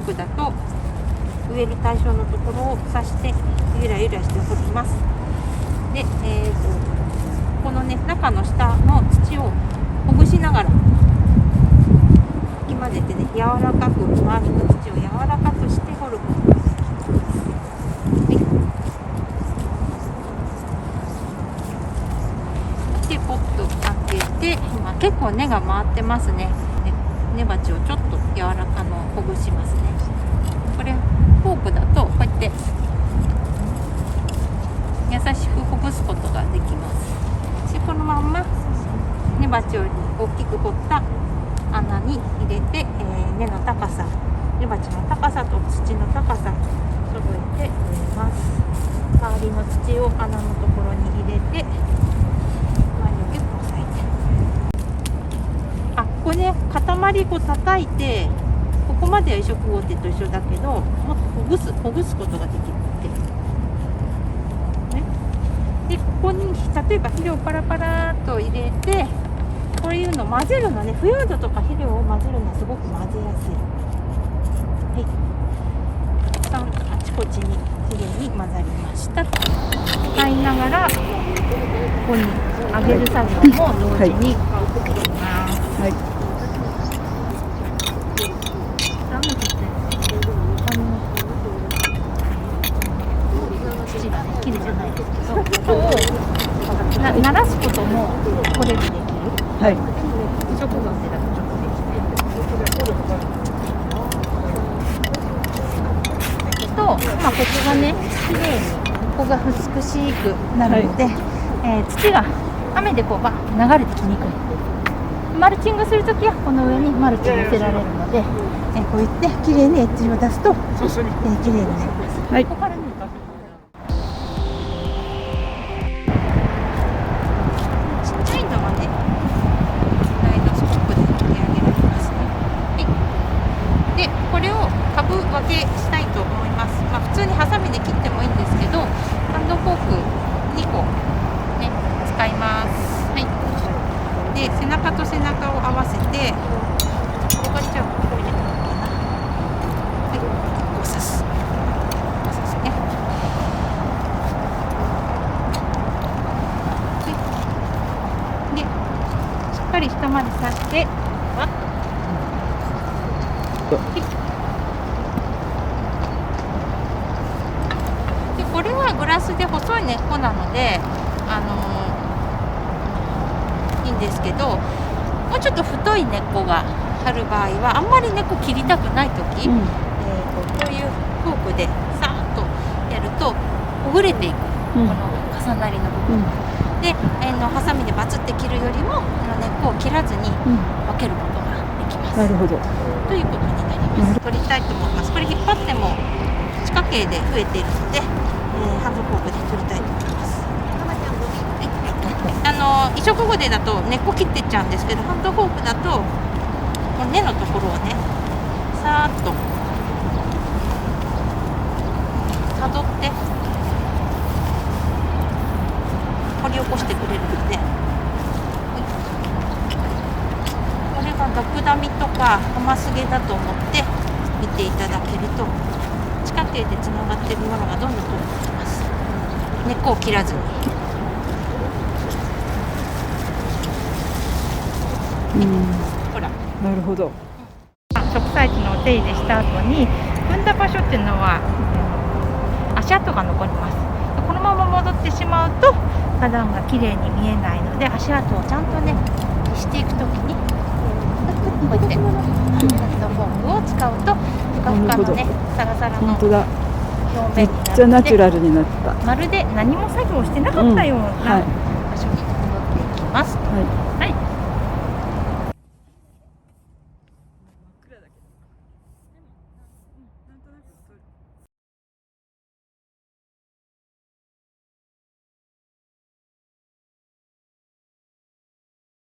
クだと植える対象のところを刺してゆらゆらして掘ります。で、このね中の下の土をほぐしながらかき混ぜてね、柔らかく周りの土を柔らかくして掘ることができます。でポッと開けて、今結構根が回ってますね。根鉢をちょっと柔らかのほぐしますね。これフォークだとこうやって優しくほぐすことができます。でこのまんま根鉢より大きく掘った穴に入れて、根の高さ、根鉢の高さと土の高さ揃えて植えます。周りの土を穴のところに入れて周りを結構押さえて、ここね塊こう叩いて、ここまでは移植ゴテと一緒だけど、もっとほぐすことができるって、ね、でここに例えば肥料パラパラっと入れて、こういうの混ぜるのね、腐葉土とか肥料を混ぜるのはすごく混ぜやすい。はい、たくさんあちこちにきれいに混ざりました。使いながらここに揚げる作業も同時にやります。はい。土がね、きれいじゃないですけど、ここを慣らすこともこれでできる。はい。移植ゴテだとちょっとできない。と、ここがね、きれいにここが美しくなるので、土が雨でこう流れてきにくい。マルチングするときはこの上にマルチ乗せられるので、こうやってきれいにエッジを出すと、きれいになります。はい。ここから見るとちっちゃいのはね、スライドスコップで取り上げられますね。はい。で、これを株分けしたいと思います。普通にハサミで切ってもいいんですけど、ハンドフォーク2個ね使います。はい。で背中と背中を合わせて、ここにじゃあここ入れてもいいかな。はい、こう刺すね。はい。でしっかり下まで刺して、わっと。はい。でこれはグラスで細い根っこなので、いいんですけど、もうちょっと太い根っこがある場合は、あんまり根っこ切りたくないとき、こういうフォークでさーっとやるとほぐれていく、この重なりの部分、で、ハサミでバツって切るよりもこの根っこを切らずに分けることができます。なるほど。ということになります。取りたいと思います。これ引っ張っても地下茎で増えているので、ハンドフォークで取りたいと思います。移植ゴテだと根っこ切ってっちゃうんですけど、ハンドフォークだとこの根のところをねさーっとたどって掘り起こしてくれるので、これがドクダミとかハマスゲだと思って見ていただけると、地下茎でつながっているものがどんどん取れてきます。根っこを切らずに。ほら、なるほど。植栽地のお手入れした後に踏んだ場所っていうのは足跡が残ります。このまま戻ってしまうと花壇がきれいに見えないので、足跡をちゃんとね消していくときにこうやってハンドフォークを使うと、ふかふかのねサラサラの表面になって、めっちゃナチュラルになった。まるで何も作業してなかったような場所に戻っていきます。はい。